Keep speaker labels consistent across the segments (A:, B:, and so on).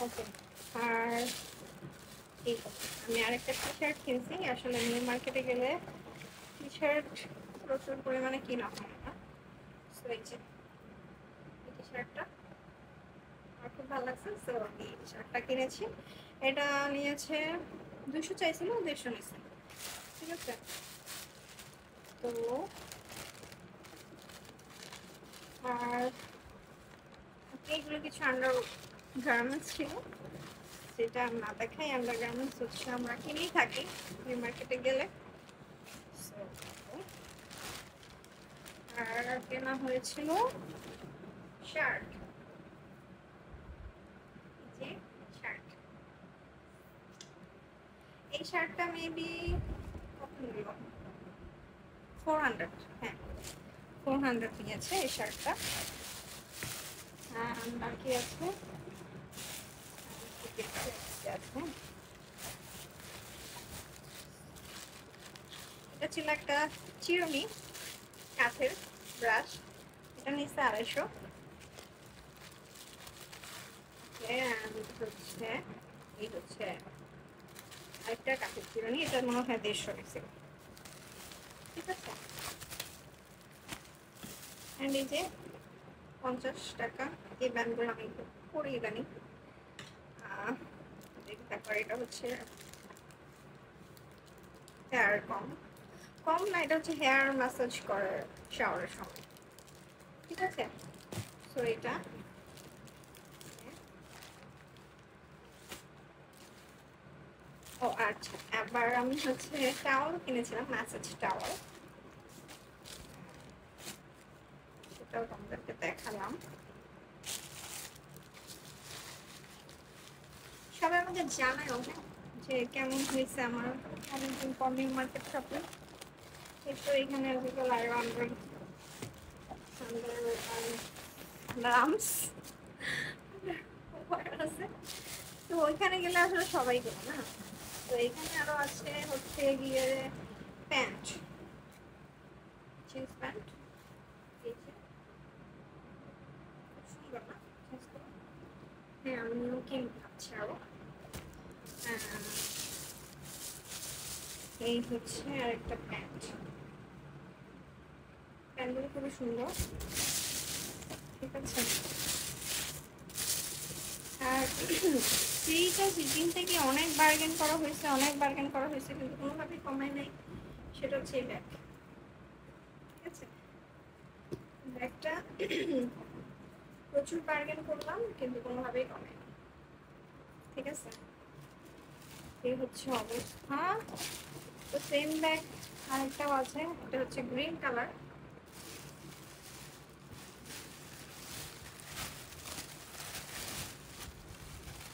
A: ওকে। আর এই আমি আরেকটা টি শার্ট কিনছি। আসলে নিউ মার্কেটে গেলে টি শার্ট প্রচুর পরিমাণে কিনা হয় না। সো এই যে টি শার্টটা আমার খুব ভালো লাগছে, সো আমি এই টি শার্টটা কিনেছি। এটা নিয়েছে 200 চাইছিল, 150 নিয়েছে। ঠিক আছে, তো আর এইগুলো কিছু আন্ডার গার্মেন্টস ছিল, যেটা না দেখাই আন্ডার গার্মেন্টস হচ্ছে আমরা কিনেই থাকি নিউ মার্কেটে গেলে। আর কেনা হয়েছিল শার্ট, যে শার্ট, এই শার্টটা মেবি কত নিল, 400। হ্যাঁ 400 নিয়েছে এই শার্টটা। আর কি আছে, এটা ছিল একটা চিরুনি কাঠের ব্রাশ, এটা নিচ্ছে 250। হচ্ছে এই হচ্ছে আরেকটা কাঠের চিরুনি, এটা মনে হয় 150 নিচ্ছে। ঠিক আছে, অ্যান্ড এই যে 50 টাকা, এই ব্যান্ডগুলো আমি পরি ইদানিং। তারপর এটা হচ্ছে হেয়ার কম কম না, এটা হচ্ছে হেয়ার ম্যাসাজ করার শাওয়ারের সময়। ঠিক আছে, সো এটা ও আচ্ছা। আবার আমি হচ্ছে টাওয়াল কিনেছিলাম, ম্যাসাজ টাওয়াল, সেটাও তোমাদেরকে দেখালাম। সবাই আমাকে জানায় যে কেমন হয়েছে আমার অনেকদিন পর নিউ মার্কেট শপিং। তো এখানে তো ওইখানে গেলে আসলে সবাই গেল না। তো এখানে আরো আছে হচ্ছে গিয়ে প্যান্ট, জিন্স প্যান্ট, সুন্দর না? হ্যাঁ আমিও কিনতে পাচ্ছি আরো। এই হচ্ছে আর একটা প্যান্ট, প্যান্টগুলো খুবই সুন্দর। ঠিক আছে, আর সেইটা সিজিন থেকে অনেক বার্গেন করা হয়েছে, অনেক বার্গেন করা হয়েছে, কিন্তু কোনোভাবেই কমায় নাই। সেটা হচ্ছে এই ব্যাগ। ঠিক আছে, ব্যাগটা প্রচুর বার্গেন করলাম কিন্তু কোনোভাবেই কমায় না। ঠিক আছে, এই হচ্ছে অবস্থা। তো সেম ব্যাগ আরেকটাও আছে, এটা হচ্ছে গ্রিন কালার।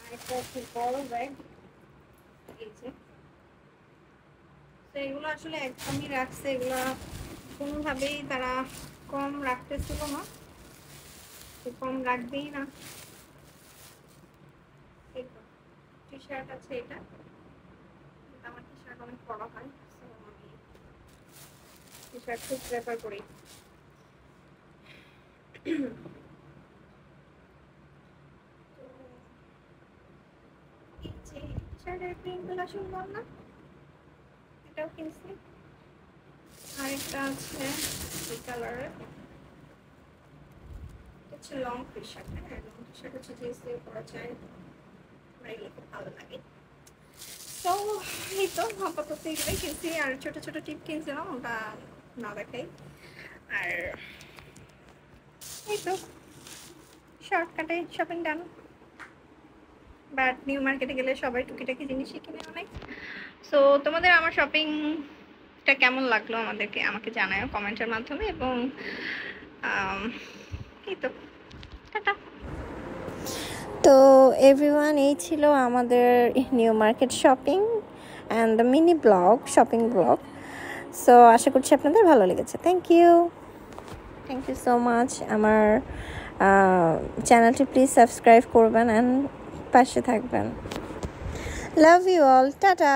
A: আরেকটা হচ্ছে বড় ব্যাগ, এই যে। তো এগুলো আসলে একদমই রাখছে, এগুলো কোনোভাবেই তারা কম রাখতেছিল না, কম রাখবেই না। টি শার্ট আছে, এটা আমার টি শার্ট অনেক বড় হয়, আমি টি শার্ট খুব প্রেফার করি। শার্টের প্রিন্টগুলো সুন্দর না, এটাও কিনছি। আরেকটা আছে এই কালারের, হচ্ছে লং টি শার্ট। হ্যাঁ লং টি শার্ট হচ্ছে জিন্স দিয়ে পরা যায়, আমার এগুলো খুব ভালো লাগে। তো এই তো আপাতত এগুলোই কিনছি, আর ছোট ছোট টিপ কিনছিলাম, ওটা না দেখাই। আর এই তো শর্টকাটে শপিং ডান। বাট নিউ মার্কেটে গেলে সবাই টুকিটাকি জিনিসই কিনে অনেক। সো তোমাদের আমার শপিংটা কেমন লাগলো আমাকে জানাও কমেন্টের মাধ্যমে, এবং এই তো টাটা। তো এভরিওয়ান, এই ছিল আমাদের New Market shopping and the mini blog, shopping blog. So আশা করছি আপনাদের ভালো লেগেছে। Thank you so much. আমার চ্যানেলটি প্লিজ সাবস্ক্রাইব করবেন অ্যান্ড পাশে থাকবেন। Love you all, tata.